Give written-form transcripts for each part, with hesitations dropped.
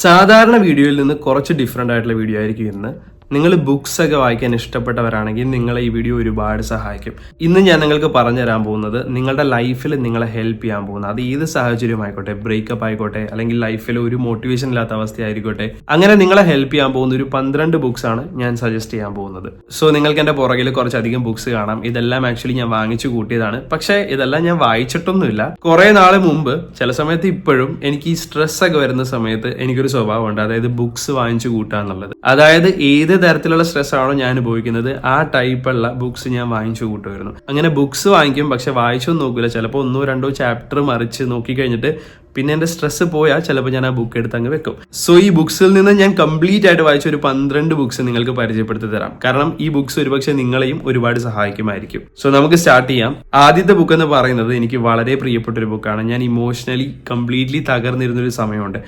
സാധാരണ വീഡിയോയിൽ നിന്ന് കുറച്ച് ഡിഫറെൻ്റ് ആയിട്ടുള്ള വീഡിയോ ആയിരിക്കും ഇന്ന്. നിങ്ങൾ ബുക്സ് ഒക്കെ വായിക്കാൻ ഇഷ്ടപ്പെട്ടവരാണെങ്കിൽ നിങ്ങളെ ഈ വീഡിയോ ഒരുപാട് സഹായിക്കും. ഇന്ന് ഞാൻ നിങ്ങൾക്ക് പറഞ്ഞു തരാൻ പോകുന്നത് നിങ്ങളുടെ ലൈഫിൽ നിങ്ങളെ ഹെൽപ്പ് ചെയ്യാൻ പോകുന്നത്, അത് ഏത് സാഹചര്യം ആയിക്കോട്ടെ, ബ്രേക്കപ്പ് ആയിക്കോട്ടെ, അല്ലെങ്കിൽ ലൈഫിൽ ഒരു മോട്ടിവേഷൻ ഇല്ലാത്ത അവസ്ഥയായിരിക്കോട്ടെ, അങ്ങനെ നിങ്ങളെ ഹെൽപ്പ് ചെയ്യാൻ പോകുന്ന ഒരു 12 ബുക്സ് ആണ് ഞാൻ സജസ്റ്റ് ചെയ്യാൻ പോകുന്നത്. സോ നിങ്ങൾക്ക് എൻ്റെ പുറകിൽ കുറച്ചധികം ബുക്സ് കാണാം. ഇതെല്ലാം ആക്ച്വലി ഞാൻ വാങ്ങിച്ചു കൂട്ടിയതാണ്. പക്ഷേ ഇതെല്ലാം ഞാൻ വായിച്ചിട്ടൊന്നുമില്ല. കുറെ നാൾ മുമ്പ്, ചില സമയത്ത് ഇപ്പോഴും എനിക്ക് ഈ സ്ട്രെസ് ഒക്കെ വരുന്ന സമയത്ത് എനിക്കൊരു സ്വഭാവമുണ്ട്, അതായത് ബുക്സ് വാങ്ങിച്ചു കൂട്ടുക എന്നുള്ളത്. അതായത് ഏത് തരത്തിലുള്ള സ്ട്രെസ് ആണോ ഞാൻ അനുഭവിക്കുന്നത് ആ ടൈപ്പുള്ള ബുക്സ് ഞാൻ വാങ്ങിച്ചു കൂട്ടുമായിരുന്നു. അങ്ങനെ ബുക്സ് വാങ്ങിക്കും, പക്ഷെ വായിച്ചൊന്നും നോക്കില്ല. ചിലപ്പോൾ 1-2 ചാപ്റ്റർ മറിച്ച് നോക്കി കഴിഞ്ഞിട്ട് പിന്നെ എന്റെ സ്ട്രെസ് പോയാൽ ചിലപ്പോൾ ഞാൻ ആ ബുക്ക് എടുത്ത് അങ്ങ് വെക്കും. സോ ഈ ബുക്സിൽ നിന്ന് ഞാൻ കംപ്ലീറ്റ് ആയിട്ട് വായിച്ച ഒരു 12 ബുക്സ് നിങ്ങൾക്ക് പരിചയപ്പെടുത്തി തരാം. കാരണം ഈ ബുക്സ് ഒരുപക്ഷെ നിങ്ങളെയും ഒരുപാട് സഹായിക്കുമായിരിക്കും. സോ നമുക്ക് സ്റ്റാർട്ട് ചെയ്യാം. ആദ്യത്തെ ബുക്ക് എന്ന് പറയുന്നത് എനിക്ക് വളരെ പ്രിയപ്പെട്ട ഒരു ബുക്കാണ്. ഞാൻ ഇമോഷണലി കംപ്ലീറ്റ്ലി തകർന്നിരുന്നൊരു സമയമുണ്ട്.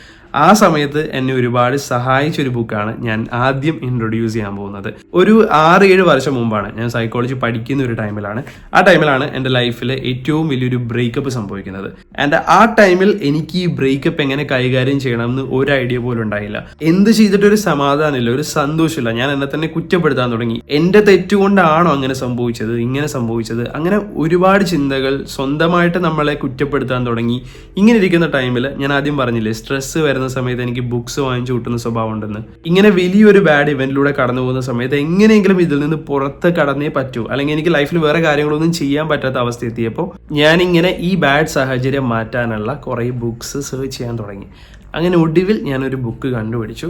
ആ സമയത്ത് എന്നെ ഒരുപാട് സഹായിച്ചൊരു ബുക്കാണ് ഞാൻ ആദ്യം ഇൻട്രൊഡ്യൂസ് ചെയ്യാൻ പോകുന്നത്. ഒരു 6-7 വർഷം മുമ്പാണ്. ഞാൻ സൈക്കോളജി പഠിക്കുന്ന ഒരു ടൈമിലാണ്. ആ ടൈമിലാണ് എൻ്റെ ലൈഫിൽ ഏറ്റവും വലിയൊരു ബ്രേക്കപ്പ് സംഭവിക്കുന്നത്. ആൻഡ് ആ ടൈമിൽ എനിക്ക് ഈ ബ്രേക്കപ്പ് എങ്ങനെ കൈകാര്യം ചെയ്യണമെന്ന് ഒരു ഐഡിയ പോലും ഉണ്ടായില്ല. എന്ത് ചെയ്തിട്ടൊരു സമാധാനമില്ല, ഒരു സന്തോഷമില്ല. ഞാൻ എന്നെ തന്നെ കുറ്റപ്പെടുത്താൻ തുടങ്ങി. എന്റെ തെറ്റുകൊണ്ടാണോ അങ്ങനെ സംഭവിച്ചത്, ഇങ്ങനെ സംഭവിച്ചത്, അങ്ങനെ ഒരുപാട് ചിന്തകൾ, സ്വന്തമായിട്ട് നമ്മളെ കുറ്റപ്പെടുത്താൻ തുടങ്ങി. ഇങ്ങനെ ഇരിക്കുന്ന ടൈമിൽ ഞാൻ ആദ്യം പറഞ്ഞില്ലേ, സ്ട്രെസ് വരുന്ന സമയത്ത് എനിക്ക് ബുക്സ് വാങ്ങിച്ചു കൂട്ടുന്ന സ്വഭാവം ഉണ്ടെന്ന്. ഇങ്ങനെ വലിയൊരു ബാഡ് ഇവന്റിലൂടെ കടന്നു പോകുന്ന സമയത്ത് എങ്ങനെയെങ്കിലും ഇതിൽ നിന്ന് പുറത്ത് കടന്നേ പറ്റൂ, അല്ലെങ്കിൽ എനിക്ക് ലൈഫിൽ വേറെ കാര്യങ്ങളൊന്നും ചെയ്യാൻ പറ്റാത്ത അവസ്ഥ എത്തിയപ്പോൾ ഞാനിങ്ങനെ ഈ ബാഡ് സാഹചര്യം മാറ്റാനുള്ള കുറെ ബുക്സ് സെർച്ച് ചെയ്യാൻ തുടങ്ങി. അങ്ങനെ ഒടുവിൽ ഞാനൊരു ബുക്ക് കണ്ടുപിടിച്ചു.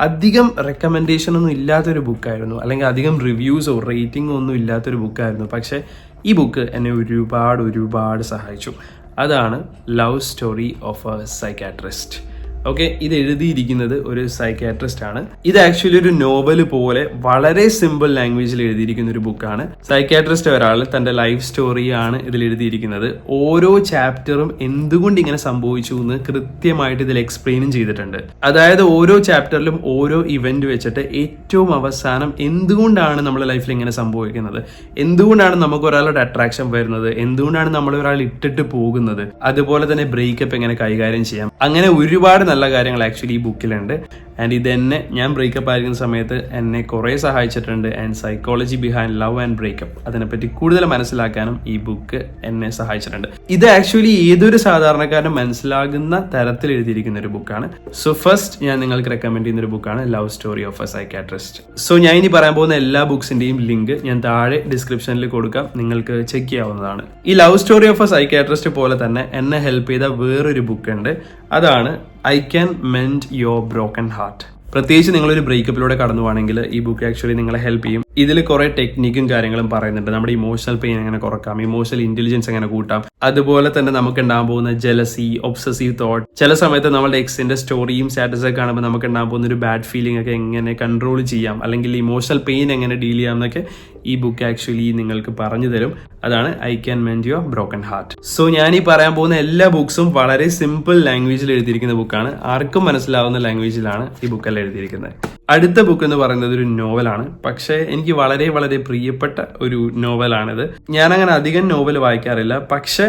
അധികം റെക്കമെൻഡേഷൻ ഒന്നും ഇല്ലാത്തൊരു ബുക്കായിരുന്നു, അല്ലെങ്കിൽ അധികം റിവ്യൂസോ റേറ്റിംഗോ ഒന്നും ഇല്ലാത്തൊരു ബുക്കായിരുന്നു. പക്ഷേ ഈ ബുക്ക് എന്നെ ഒരുപാട് സഹായിച്ചു. അതാണ് love story of A psychiatrist. Okay, ഇത് എഴുതിയിരിക്കുന്നത് ഒരു സൈക്കാട്രിസ്റ്റ് ആണ്. ഇത് ആക്ച്വലി ഒരു നോവൽ പോലെ വളരെ സിമ്പിൾ ലാംഗ്വേജിൽ എഴുതിയിരിക്കുന്ന ഒരു ബുക്കാണ്. സൈക്കാട്രിസ്റ്റ് ഒരാൾ തന്റെ ലൈഫ് സ്റ്റോറിയാണ് ഇതിൽ എഴുതിയിരിക്കുന്നത്. ഓരോ ചാപ്റ്ററും എന്തുകൊണ്ട് ഇങ്ങനെ സംഭവിച്ചു എന്ന് കൃത്യമായിട്ട് ഇതിൽ എക്സ്പ്ലെയിനും ചെയ്തിട്ടുണ്ട്. അതായത് ഓരോ ചാപ്റ്ററിലും ഓരോ ഇവന്റ് വെച്ചിട്ട് ഏറ്റവും അവസാനം എന്തുകൊണ്ടാണ് നമ്മുടെ ലൈഫിൽ ഇങ്ങനെ സംഭവിക്കുന്നത്, എന്തുകൊണ്ടാണ് നമുക്ക് ഒരാളുടെ അട്രാക്ഷൻ വരുന്നത്, എന്തുകൊണ്ടാണ് നമ്മൾ ഒരാൾ ഇട്ടിട്ട് പോകുന്നത്, അതുപോലെ തന്നെ ബ്രേക്കപ്പ് എങ്ങനെ കൈകാര്യം ചെയ്യാം, അങ്ങനെ ഒരുപാട് നല്ല കാര്യങ്ങൾ ആക്ച്വലി ഈ ബുക്കിലുണ്ട്. ആൻഡ് ഇതെന്നെ ഞാൻ ബ്രേക്കപ്പ് ആയിരിക്കുന്ന സമയത്ത് എന്നെ കുറേ സഹായിച്ചിട്ടുണ്ട്. And psychology behind love and breakup, അതിനെപ്പറ്റി കൂടുതൽ മനസ്സിലാക്കാനും ഈ ബുക്ക് എന്നെ സഹായിച്ചിട്ടുണ്ട്. ഇത് ആക്ച്വലി ഏതൊരു സാധാരണക്കാരനും മനസ്സിലാകുന്ന തരത്തിൽ എഴുതിയിരിക്കുന്ന ഒരു ബുക്കാണ്. സോ ഫസ്റ്റ് ഞാൻ നിങ്ങൾക്ക് റെക്കമെൻഡ് ചെയ്യുന്ന ഒരു ബുക്കാണ് love story of A psychiatrist. So ഞാൻ ഇനി പറയാൻ പോകുന്ന എല്ലാ ബുക്സിന്റെയും ലിങ്ക് ഞാൻ താഴെ ഡിസ്ക്രിപ്ഷനിൽ കൊടുക്കാം, നിങ്ങൾക്ക് ചെക്ക് ചെയ്യാവുന്നതാണ്. ഈ love story of A psychiatrist പോലെ തന്നെ എന്നെ ഹെൽപ്പ് ചെയ്ത വേറൊരു ബുക്ക് ഉണ്ട്. അതാണ് I can mend your broken heart. പ്രത്യേകിച്ച് നിങ്ങളൊരു ബ്രേക്കപ്പിലൂടെ കടന്നു പോകണമെങ്കിൽ ഈ ബുക്ക് ആക്ച്വലി നിങ്ങളെ ഹെൽപ്പ് ചെയ്യും. ഇതിൽ കുറെ ടെക്നിക്കും കാര്യങ്ങളും പറയുന്നുണ്ട്. നമ്മുടെ ഇമോഷണൽ പെയിൻ എങ്ങനെ കുറക്കാം, ഇമോഷണൽ ഇന്റലിജൻസ് എങ്ങനെ കൂട്ടാം, അതുപോലെ തന്നെ നമുക്ക് ഉണ്ടാകാൻ പോകുന്ന ജലസി, ഒബ്സസീവ് തോട്ട്, ചില സമയത്ത് നമ്മുടെ എക്സിന്റെ സ്റ്റോറിയും സ്റ്റാറ്റസ് ഒക്കെ കാണുമ്പോൾ നമുക്ക് ഉണ്ടാകാൻ പോകുന്ന ഒരു ബാഡ് ഫീലിംഗ് ഒക്കെ എങ്ങനെ കൺട്രോൾ ചെയ്യാം, അല്ലെങ്കിൽ ഇമോഷണൽ പെയിൻ എങ്ങനെ ഡീൽ ചെയ്യാം എന്നൊക്കെ ഈ ബുക്ക് ആക്ച്വലി നിങ്ങൾക്ക് പറഞ്ഞു തരും. അതാണ് I can mend your broken heart. So ഞാൻ ഈ പറയാൻ പോകുന്ന എല്ലാ ബുക്സും വളരെ സിമ്പിൾ ലാംഗ്വേജിൽ എഴുതിയിരിക്കുന്ന ബുക്കാണ്. ആർക്കും മനസ്സിലാവുന്ന ലാംഗ്വേജിലാണ് ഈ ബുക്കെല്ലാം എഴുതിയിരിക്കുന്നത്. അടുത്ത ബുക്ക് എന്ന് പറയുന്നത് ഒരു നോവലാണ്. പക്ഷേ എനിക്ക് വളരെ പ്രിയപ്പെട്ട ഒരു നോവലാണിത്. ഞാനങ്ങനെ അധികം നോവൽ വായിക്കാറില്ല. പക്ഷെ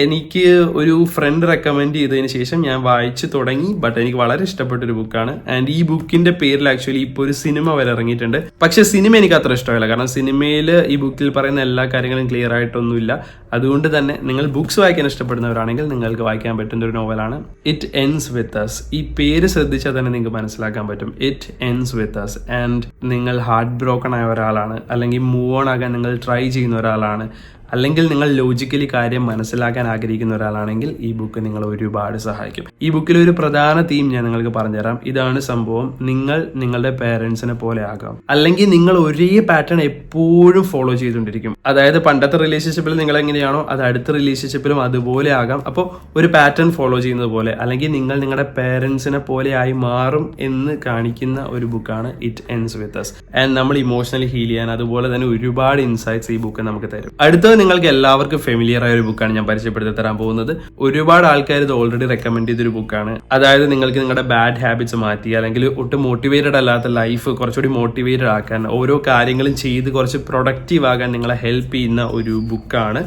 എനിക്ക് ഒരു ഫ്രണ്ട് റെക്കമെൻഡ് ചെയ്തതിന് ശേഷം ഞാൻ വായിച്ചു തുടങ്ങി. ബട്ട് എനിക്ക് വളരെ ഇഷ്ടപ്പെട്ട ഒരു ബുക്കാണ്. ആൻഡ് ഈ ബുക്കിന്റെ പേരിൽ ആക്ച്വലി ഇപ്പോൾ ഒരു സിനിമ വരെ ഇറങ്ങിയിട്ടുണ്ട്. പക്ഷെ സിനിമ എനിക്ക് അത്ര ഇഷ്ടമല്ല, കാരണം സിനിമയിൽ ഈ ബുക്കിൽ പറയുന്ന എല്ലാ കാര്യങ്ങളും ക്ലിയർ ആയിട്ടൊന്നുമില്ല. അതുകൊണ്ട് തന്നെ നിങ്ങൾ ബുക്സ് വായിക്കാൻ ഇഷ്ടപ്പെടുന്നവരാണെങ്കിൽ നിങ്ങൾക്ക് വായിക്കാൻ പറ്റുന്ന ഒരു നോവലാണ് ഇറ്റ് എൻഡ്സ് വിത്ത് അസ്. ഈ പേര് ശ്രദ്ധിച്ചാൽ തന്നെ നിങ്ങൾക്ക് മനസ്സിലാക്കാൻ പറ്റും. It ends with us. And നിങ്ങൾ ഹാർട്ട് ബ്രോക്കൺ ആയ ഒരാളാണ്, അല്ലെങ്കിൽ മൂവ് ഓൺ ആകാൻ നിങ്ങൾ ട്രൈ ചെയ്യുന്ന ഒരാളാണ്, അല്ലെങ്കിൽ നിങ്ങൾ ലോജിക്കലി കാര്യം മനസ്സിലാക്കാൻ ആഗ്രഹിക്കുന്ന ഒരാളാണെങ്കിൽ ഈ ബുക്ക് നിങ്ങളെ ഒരുപാട് സഹായിക്കും. ഈ ബുക്കിൽ ഒരു പ്രധാന തീം ഞാൻ നിങ്ങൾക്ക് പറഞ്ഞുതരാം. ഇതാണ് സംഭവം: നിങ്ങൾ നിങ്ങളുടെ പേരൻസിനെ പോലെ ആകാം, അല്ലെങ്കിൽ നിങ്ങൾ ഒരേ പാറ്റേൺ എപ്പോഴും ഫോളോ ചെയ്തുകൊണ്ടിരിക്കും. അതായത് പണ്ടത്തെ റിലേഷൻഷിപ്പിൽ നിങ്ങൾ എങ്ങനെയാണോ അത് അടുത്ത റിലേഷൻഷിപ്പിലും അതുപോലെ ആകാം. അപ്പോൾ ഒരു പാറ്റേൺ ഫോളോ ചെയ്യുന്നത് പോലെ, അല്ലെങ്കിൽ നിങ്ങൾ നിങ്ങളുടെ പേരൻസിനെ പോലെ ആയി മാറും എന്ന് കാണിക്കുന്ന ഒരു ബുക്കാണ് it ends with us. And നമ്മൾ ഇമോഷണലി ഹീൽ ചെയ്യാൻ അതുപോലെ തന്നെ ഒരുപാട് ഇൻസൈറ്റ്സ് ഈ ബുക്ക് നമുക്ക് തരും. അടുത്തത് നിങ്ങൾക്ക് എല്ലാവർക്കും ഫെമിലിയർ ആയ ഒരു ബുക്കാണ് ഞാൻ പരിചയപ്പെടുത്തി തരാൻ പോകുന്നത്. ഒരുപാട് ആൾക്കാർ ഇത് ഓൾറെഡി റെക്കമെൻഡ് ചെയ്തൊരു ബുക്കാണ്. അതായത് നിങ്ങൾക്ക് നിങ്ങളുടെ ബാഡ് ഹാബിറ്റ്സ് മാറ്റി, അല്ലെങ്കിൽ ഒട്ടും മോട്ടിവേറ്റഡ് അല്ലാത്ത ലൈഫ് കുറച്ചുകൂടി മോട്ടിവേറ്റഡ് ആക്കാൻ, ഓരോ കാര്യങ്ങളും ചെയ്ത് കുറച്ച് പ്രൊഡക്റ്റീവ് ആകാൻ നിങ്ങളെ ഹെൽപ്പ് ചെയ്യുന്ന ഒരു ബുക്കാണ്.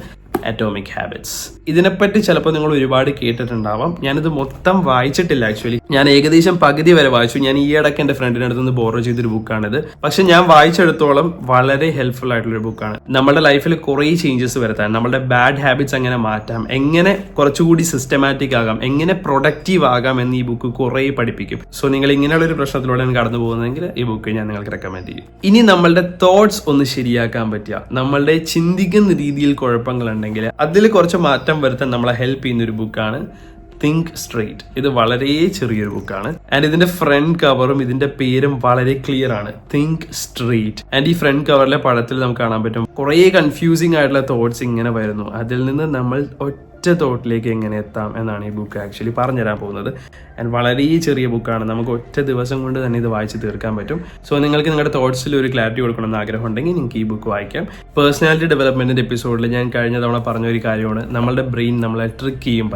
Atomic habits. ഇതിനെപ്പറ്റി ചിലപ്പോൾ നിങ്ങൾ ഒരുപാട് കേട്ടിട്ടുണ്ടാവാം. ഞാനിത് മൊത്തം വായിച്ചിട്ടില്ല. ആക്ച്വലി ഞാൻ ഏകദേശം പകുതി വരെ വായിച്ചു. ഞാൻ ഈ ഇടയ്ക്ക് എൻ്റെ ഫ്രണ്ടിൻ്റെ അടുത്ത് നിന്ന് ബോറോ ചെയ്തൊരു ബുക്കാണിത്. പക്ഷെ ഞാൻ വായിച്ചെടുത്തോളം വളരെ ഹെൽപ്ഫുൾ ആയിട്ടുള്ളൊരു ബുക്കാണ്. നമ്മുടെ ലൈഫിൽ കുറേ ചേഞ്ചസ് വരുത്താൻ, നമ്മുടെ ബാഡ് ഹാബിറ്റ്സ് എങ്ങനെ മാറ്റാം, എങ്ങനെ കുറച്ചുകൂടി സിസ്റ്റമാറ്റിക് ആകാം, എങ്ങനെ പ്രൊഡക്റ്റീവ് ആകാം എന്ന് ഈ ബുക്ക് കുറേ പഠിപ്പിക്കും. സോ നിങ്ങൾ ഇങ്ങനെയുള്ള ഒരു പ്രശ്നത്തിലൂടെ കടന്നു പോകുന്നതെങ്കിൽ ഈ ബുക്ക് ഞാൻ നിങ്ങൾക്ക് റെക്കമെൻഡ് ചെയ്യും. ഇനി നമ്മളുടെ തോട്ട്സ് ഒന്ന് ശരിയാക്കാൻ പറ്റുക, നമ്മളുടെ ചിന്തിക്കുന്ന രീതിയിൽ കുഴപ്പങ്ങളുണ്ടെങ്കിൽ അതിൽ കുറച്ച് മാറ്റം വരുത്താൻ നമ്മളെ ഹെൽപ്പ് ചെയ്യുന്ന ഒരു ബുക്കാണ് തിങ്ക് സ്ട്രെയിറ്റ്. ഇത് വളരെ ചെറിയൊരു ബുക്കാണ്. ആൻഡ് ഇതിന്റെ ഫ്രണ്ട് കവറും ഇതിന്റെ പേരും വളരെ ക്ലിയർ ആണ്, തിങ്ക് സ്ട്രെയിറ്റ്. ആൻഡ് ഈ ഫ്രണ്ട് കവറിലെ പടത്തിൽ നമുക്ക് കാണാൻ പറ്റും കുറേ കൺഫ്യൂസിംഗ് ആയിട്ടുള്ള തോട്ട്സ് ഇങ്ങനെ വരുന്നു. അതിൽ നിന്ന് നമ്മൾ ഒറ്റ തോട്ടിലേക്ക് എങ്ങനെ എത്താം എന്നാണ് ഈ ബുക്ക് ആക്ച്വലി പറഞ്ഞുതരാൻ പോകുന്നത്. ആൻഡ് വളരെ ചെറിയ ബുക്കാണ്, നമുക്ക് ഒറ്റ ദിവസം കൊണ്ട് തന്നെ ഇത് വായിച്ച് തീർക്കാൻ പറ്റും. സോ നിങ്ങൾക്ക് നിങ്ങളുടെ തോട്ട്സിൽ ഒരു ക്ലാരിറ്റി കൊടുക്കണമെന്ന് ആഗ്രഹം ഉണ്ടെങ്കിൽ നിങ്ങൾക്ക് ഈ ബുക്ക് വായിക്കാം. പേഴ്സണാലിറ്റി ഡെവലപ്മെന്റിന്റെ എപ്പിസോഡിൽ ഞാൻ കഴിഞ്ഞ തവണ പറഞ്ഞ ഒരു കാര്യമാണ്, നമ്മളുടെ ബ്രെയിൻ നമ്മളെ ട്രിക്ക് ചെയ്യും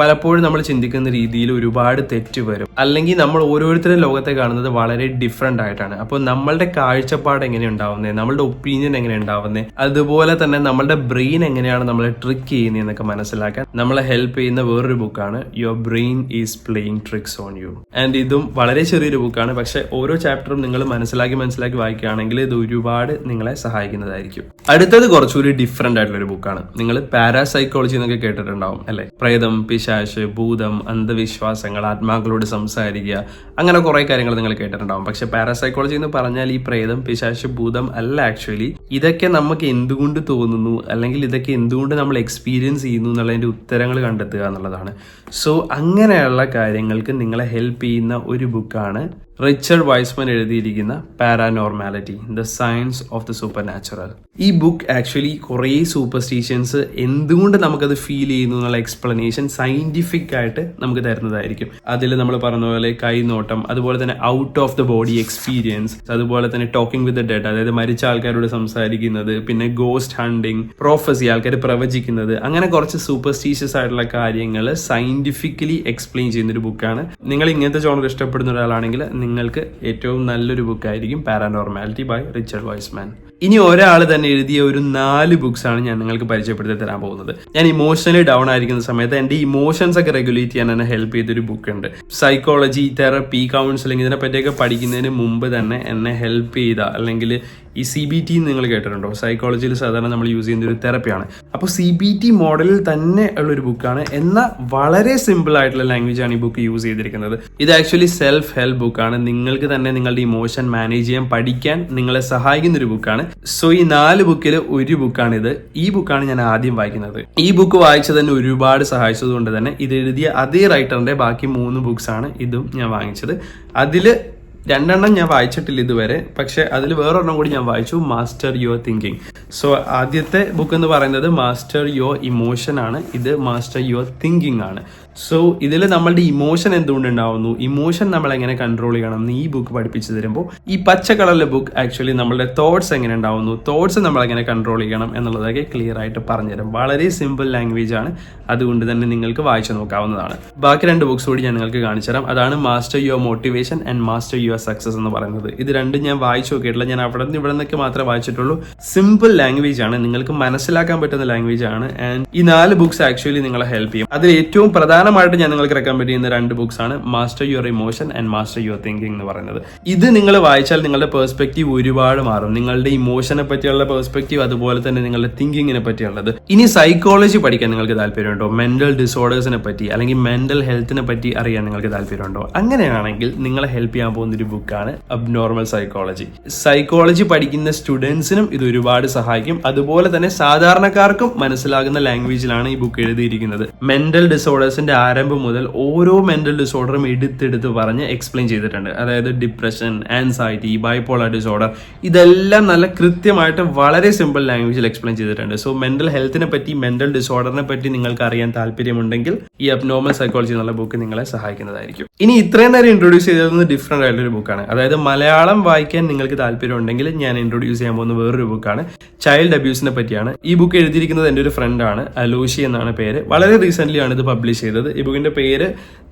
പലപ്പോഴും നമ്മൾ ചിന്തിക്കുന്ന രീതിയിൽ ഒരുപാട് തെറ്റ് വരും, അല്ലെങ്കിൽ നമ്മൾ ഓരോരുത്തരും ലോകത്തെ കാണുന്നത് വളരെ ഡിഫറെന്റ് ആയിട്ടാണ്. അപ്പോൾ നമ്മളുടെ കാഴ്ചപ്പാട് എങ്ങനെ ഉണ്ടാവുന്നത്, നമ്മളുടെ ഒപ്പീനിയൻ എങ്ങനെ ഉണ്ടാവുന്നത്, അതുപോലെ തന്നെ നമ്മളുടെ ബ്രെയിൻ എങ്ങനെയാണ് നമ്മളെ ട്രിക്ക് ചെയ്യുന്നത് എന്നൊക്കെ മനസ്സിലാക്കാൻ നമ്മളെ ഹെൽപ്പ് ചെയ്യുന്ന വേറൊരു ബുക്കാണ് your brain is playing tricks on you. And ഇതും വളരെ ചെറിയൊരു ബുക്കാണ്, പക്ഷെ ഓരോ ചാപ്റ്ററും നിങ്ങൾ മനസ്സിലാക്കി വായിക്കുകയാണെങ്കിൽ ഇത് ഒരുപാട് നിങ്ങളെ സഹായിക്കുന്നതായിരിക്കും. അടുത്തത് കുറച്ചുകൂടി ഡിഫറെന്റ് ആയിട്ടുള്ള ഒരു ബുക്കാണ്. നിങ്ങൾ പാരാസൈക്കോളജി എന്നൊക്കെ കേട്ടിട്ടുണ്ടാവും അല്ലെ? പ്രേതം, പിശാച്, ഭൂതം, അന്ധവിശ്വാസങ്ങൾ, ആത്മാക്കളോട് സംസാരിക്കുക, അങ്ങനെ കുറെ കാര്യങ്ങൾ നിങ്ങൾ കേട്ടിട്ടുണ്ടാവും. പക്ഷെ പാരാസൈക്കോളജി എന്ന് പറഞ്ഞാൽ ഈ പ്രേതം, പിശാച്, ഭൂതം അല്ല. ആക്ച്വലി ഇതൊക്കെ നമുക്ക് എന്തുകൊണ്ട് തോന്നുന്നു, അല്ലെങ്കിൽ ഇതൊക്കെ എന്തുകൊണ്ട് നമ്മൾ എക്സ്പീരിയൻസ് ചെയ്യുന്നു എന്നുള്ളതിന്റെ ഉത്തരങ്ങൾ കണ്ടെത്തുക എന്നുള്ളതാണ്. സോ അങ്ങനെയുള്ള കാര്യങ്ങൾക്ക് നിങ്ങളെ ഹെൽപ്പ് ചെയ്യുന്ന ഒരു ബുക്കാണ് റിച്ചർഡ് വൈസ്മാൻ എഴുതിയിരിക്കുന്ന paranormality, the science of the supernatural. ഈ ബുക്ക് ആക്ച്വലി കുറേ സൂപ്പർസ്റ്റിഷ്യൻസ് എന്തുകൊണ്ട് നമുക്കത് ഫീൽ ചെയ്യുന്നു എന്നുള്ള എക്സ്പ്ലനേഷൻ സയന്റിഫിക് ആയിട്ട് നമുക്ക് തരുന്നതായിരിക്കും. അതിൽ നമ്മൾ പറഞ്ഞ പോലെ കൈനോട്ടം, അതുപോലെ തന്നെ out of the body experience, അതുപോലെ തന്നെ ടോക്കിംഗ് വിത്ത് ദ ഡെഡ്, അതായത് മരിച്ച ആൾക്കാരോട് സംസാരിക്കുന്നത്, പിന്നെ ഗോസ്റ്റ് ഹണ്ടിങ്, പ്രോഫസി, ആൾക്കാർ പ്രവചിക്കുന്നത്, അങ്ങനെ കുറച്ച് സൂപ്പർസ്റ്റീഷ്യസ് ആയിട്ടുള്ള കാര്യങ്ങൾ സയന്റിഫിക്കലി എക്സ്പ്ലെയിൻ ചെയ്യുന്ന ഒരു ബുക്കാണ്. നിങ്ങൾ ഇങ്ങനത്തെ ജോണർ ഇഷ്ടപ്പെടുന്ന ഒരാളാണെങ്കിൽ നിങ്ങൾക്ക് ഏറ്റവും നല്ലൊരു ബുക്കായിരിക്കും പാരാനോർമാലിറ്റി ബൈ റിച്ചർഡ് വൈസ്മാൻ. ഇനി ഒരാൾ തന്നെ എഴുതിയ ഒരു 4 ബുക്സാണ് ഞാൻ നിങ്ങൾക്ക് പരിചയപ്പെടുത്തി തരാൻ പോകുന്നത്. ഞാൻ ഇമോഷണലി ഡൗൺ ആയിരിക്കുന്ന സമയത്ത് എൻ്റെ ഇമോഷൻസ് ഒക്കെ റെഗുലേറ്റ് ചെയ്യാൻ എന്നെ ഹെൽപ്പ് ചെയ്തൊരു ബുക്ക് ഉണ്ട്. സൈക്കോളജി, തെറപ്പി, കൗൺസിലിംഗ് ഇതിനെ പറ്റിയൊക്കെ പഠിക്കുന്നതിന് മുമ്പ് തന്നെ എന്നെ ഹെൽപ്പ് ചെയ്ത, അല്ലെങ്കിൽ ഈ CBT നിങ്ങൾ കേട്ടിട്ടുണ്ടോ? സൈക്കോളജിയിൽ സാധാരണ നമ്മൾ യൂസ് ചെയ്യുന്ന ഒരു തെറപ്പിയാണ്. അപ്പോൾ CBT മോഡലിൽ തന്നെ ഉള്ളൊരു ബുക്കാണ്, എന്നാൽ വളരെ സിമ്പിൾ ആയിട്ടുള്ള ലാംഗ്വേജ് ആണ് ഈ ബുക്ക് യൂസ് ചെയ്തിരിക്കുന്നത്. ഇത് ആക്ച്വലി സെൽഫ് ഹെൽപ്പ് ബുക്കാണ്. നിങ്ങൾക്ക് തന്നെ നിങ്ങളുടെ ഇമോഷൻ മാനേജ് ചെയ്യാൻ പഠിക്കാൻ നിങ്ങളെ സഹായിക്കുന്ന ഒരു ബുക്കാണ്. സോ ഈ 4 ബുക്കിൽ ഒരു ബുക്കാണിത്. ഈ ബുക്കാണ് ഞാൻ ആദ്യം വായിക്കുന്നത്. ഈ ബുക്ക് വായിച്ചത് തന്നെ ഒരുപാട് സഹായിച്ചത് കൊണ്ട് തന്നെ ഇത് എഴുതിയ അതേ റൈറ്ററിന്റെ ബാക്കി 3 ബുക്സ് ആണ് ഇതും ഞാൻ വാങ്ങിച്ചത്. അതില് 2 എണ്ണം ഞാൻ വായിച്ചിട്ടില്ല ഇതുവരെ, പക്ഷെ അതിൽ വേറൊരെണ്ണം കൂടി ഞാൻ വായിച്ചു, മാസ്റ്റർ യുവർ തിങ്കിങ്. സോ ആദ്യത്തെ ബുക്ക് എന്ന് പറയുന്നത് മാസ്റ്റർ യുവർ ഇമോഷൻ ആണ്, ഇത് മാസ്റ്റർ യുവർ തിങ്കിങ് ആണ്. സോ ഇതിൽ നമ്മളുടെ ഇമോഷൻ എന്തുകൊണ്ട് ഉണ്ടാവുന്നു, ഇമോഷൻ നമ്മൾ എങ്ങനെ കൺട്രോൾ ചെയ്യണം എന്ന് ഈ ബുക്ക് പഠിപ്പിച്ചു തരുമ്പോൾ, ഈ പച്ച കളറിലെ ബുക്ക് ആക്ച്വലി നമ്മളുടെ തോട്ട്സ് എങ്ങനെ ഉണ്ടാവുന്നു, തോട്ട്സ് നമ്മൾ എങ്ങനെ കൺട്രോൾ ചെയ്യണം എന്നുള്ളതൊക്കെ ക്ലിയർ ആയിട്ട് പറഞ്ഞുതരും. വളരെ സിമ്പിൾ ലാംഗ്വേജ് ആണ്, അതുകൊണ്ട് തന്നെ നിങ്ങൾക്ക് വായിച്ചു നോക്കാവുന്നതാണ്. ബാക്കി 2 ബുക്സ് കൂടി ഞാൻ നിങ്ങൾക്ക് കാണിച്ചു തരാം. അതാണ് master your motivation and master your success എന്ന് പറയുന്നത്. ഇത് രണ്ടും ഞാൻ വായിച്ചു നോക്കിയിട്ടില്ല, ഞാൻ അവിടെ നിന്ന് ഇവിടെ നിന്നൊക്കെ മാത്രമേ വായിച്ചിട്ടുള്ളൂ. സിമ്പിൾ ലാംഗ്വേജ് ആണ്, നിങ്ങൾക്ക് മനസ്സിലാക്കാൻ പറ്റുന്ന ലാംഗ്വേജ് ആണ്. ആൻഡ് ഈ 4 ബുക്സ് ആക്ച്വലി നിങ്ങളെ ഹെൽപ്പ് ചെയ്യും. അതിൽ ഏറ്റവും പ്രധാനമായിട്ട് ഞാൻ നിങ്ങൾക്ക് റെക്കമെൻഡ് ചെയ്യുന്ന 2 ബുക്സ് ആണ് master your emotion and master your thinking എന്ന് പറയുന്നത്. ഇത് നിങ്ങൾ വായിച്ചാൽ നിങ്ങളുടെ പെർസ്പെക്റ്റീവ് ഒരുപാട് മാറും. നിങ്ങളുടെ ഇമോഷനെ പറ്റിയുള്ള പെർസ്പെക്റ്റീവ്, അതുപോലെ തന്നെ നിങ്ങളുടെ തിങ്കിങ്ങിനെ പറ്റിയുള്ളത്. ഇനി സൈക്കോളജി പഠിക്കാൻ നിങ്ങൾക്ക് താല്പര്യമുണ്ടോ, മെന്റൽ ഡിസോർഡേഴ്സിനെ പറ്റി അല്ലെങ്കിൽ മെന്റൽ ഹെൽത്തിനെ പറ്റി അറിയാൻ നിങ്ങൾക്ക് താല്പര്യമുണ്ടോ, അങ്ങനെയാണെങ്കിൽ നിങ്ങളെ ഹെൽപ്പ് ചെയ്യാൻ പോകുന്ന ഒരു ബുക്കാണ് അബ്നോർമൽ സൈക്കോളജി. സൈക്കോളജി പഠിക്കുന്ന സ്റ്റുഡൻസിനും ഇത് ഒരുപാട് സഹായിക്കും. അതുപോലെ തന്നെ സാധാരണക്കാർക്കും മനസ്സിലാകുന്ന ലാംഗ്വേജിലാണ് ഈ ബുക്ക് എഴുതിയിരിക്കുന്നത്. മെന്റൽ ഡിസോർഡേഴ്സിന്റെ ആരംഭം മുതൽ ഓരോ മെന്റൽ ഡിസോർഡറും എടുത്തെടുത്ത് പറഞ്ഞ് എക്സ്പ്ലെയിൻ ചെയ്തിട്ടുണ്ട്. അതായത് ഡിപ്രഷൻ, ആൻസൈറ്റി, ബൈപോളർ ഡിസോർഡർ, ഇതെല്ലാം നല്ല കൃത്യമായിട്ട് വളരെ സിമ്പിൾ ലാംഗ്വേജിൽ എക്സ്പ്ലെയിൻ ചെയ്തിട്ടുണ്ട്. സോ മെന്റൽ ഹെൽത്തിനെ പറ്റി, മെന്റൽ ഡിസോർഡറിനെ പറ്റി നിങ്ങൾക്ക് അറിയാൻ താല്പര്യമുണ്ടെങ്കിൽ ഈ അബ്നോർമൽ സൈക്കോളജി എന്നുള്ള ബുക്ക് നിങ്ങളെ സഹായിക്കുന്നതായിരിക്കും. ഇനി ഇത്രയും നേരം ഇൻട്രൊഡ്യൂസ് ചെയ്തത് ഡിഫറെന്റ് ആയിട്ടൊരു ബുക്കാണ്. അതായത് മലയാളം വായിക്കാൻ നിങ്ങൾക്ക് താല്പര്യമുണ്ടെങ്കിൽ ഞാൻ ഇൻട്രൊഡ്യൂസ് ചെയ്യാൻ പോകുന്ന വേറൊരു ബുക്കാണ്, ചൈൽഡ് അബ്യൂസിനെ പറ്റിയാണ്. ഈ ബുക്ക് എഴുതിയിരിക്കുന്നത് എൻ്റെ ഒരു ഫ്രണ്ടാണ്, അലോഷി എന്നാണ് പേര്. വളരെ റീസെന്റ് ആണ് ഇത് പബ്ലിഷ് ചെയ്തത്. ഈ ബുക്കിന്റെ പേര്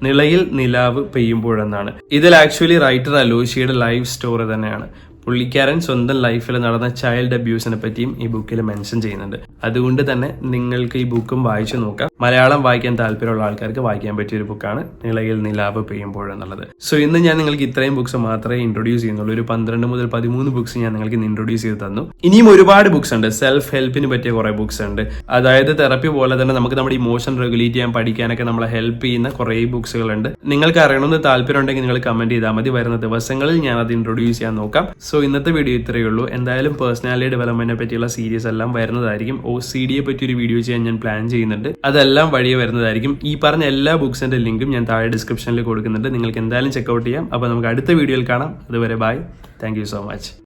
നിളയിൽ നിലാവ് പെയ്യുമ്പോഴെന്നാണ്. ഇതിൽ ആക്ച്വലി റൈറ്റർ അലോഷിയുടെ ലൈഫ് സ്റ്റോറി തന്നെയാണ്. പുള്ളിക്കാരൻ സ്വന്തം ലൈഫിൽ നടന്ന ചൈൽഡ് അബ്യൂസിനെ പറ്റിയും ഈ ബുക്കിൽ മെൻഷൻ ചെയ്യുന്നുണ്ട്. അതുകൊണ്ട് തന്നെ നിങ്ങൾക്ക് ഈ ബുക്കും വായിച്ചു നോക്കാം. മലയാളം വായിക്കാൻ താല്പര്യമുള്ള ആൾക്കാർക്ക് വായിക്കാൻ പറ്റിയ ഒരു ബുക്കാണ് നിളയിൽ നിലാവ് പെയ്യുമ്പോഴെന്നുള്ളത്. സോ ഇന്ന് ഞാൻ നിങ്ങൾക്ക് ഇത്രയും ബുക്സ് മാത്രമേ ഇൻട്രൊഡ്യൂസ് ചെയ്യുന്നുള്ളൂ. ഒരു 12 മുതൽ 13 ബുക്സ് ഞാൻ നിങ്ങൾക്ക് ഇൻട്രൊഡ്യൂസ് ചെയ്ത് തന്നു. ഇനിയും ഒരുപാട് ബുക്സ് ഉണ്ട്. സെൽഫ് ഹെൽപ്പിന് പറ്റിയ കുറെ ബുക്സ് ഉണ്ട്. അതായത് തെറപ്പി പോലെ തന്നെ നമുക്ക് നമ്മുടെ ഇമോഷൻ റെഗുലേറ്റ് ചെയ്യാൻ പഠിക്കാനൊക്കെ നമ്മളെ ഹെൽപ്പ് ചെയ്യുന്ന കുറെ ബുക്സുകളുണ്ട്. നിങ്ങൾക്ക് അറിയണമെന്ന് താല്പര്യം ഉണ്ടെങ്കിൽ നിങ്ങൾ കമന്റ് ചെയ്താൽ മതി. വരുന്ന ദിവസങ്ങളിൽ ഞാൻ അത് ഇൻട്രൊഡ്യൂസ് ചെയ്യാൻ നോക്കാം. സോ ഇന്നത്തെ വീഡിയോ ഇത്രയേ ഉള്ളൂ. എന്തായാലും പേഴ്സണാലിറ്റി ഡെവലപ്മെന്റിനെ പറ്റിയുള്ള സീരീസ് എല്ലാം വരുന്നതായിരിക്കും. OCDയെ പറ്റി ഒരു വീഡിയോ ചെയ്യാൻ ഞാൻ പ്ലാൻ ചെയ്യുന്നുണ്ട്. അതെല്ലാം വഴിയെ വരുന്നതായിരിക്കും. ഈ പറഞ്ഞ എല്ലാ ബുക്സിന്റെ ലിങ്കും ഞാൻ താഴെ ഡിസ്ക്രിപ്ഷനിൽ കൊടുക്കുന്നുണ്ട്. നിങ്ങൾക്ക് എന്തായാലും ചെക്കൗട്ട് ചെയ്യാം. അപ്പോൾ നമുക്ക് അടുത്ത വീഡിയോയിൽ കാണാം. അതുവരെ bye. Thank you so much.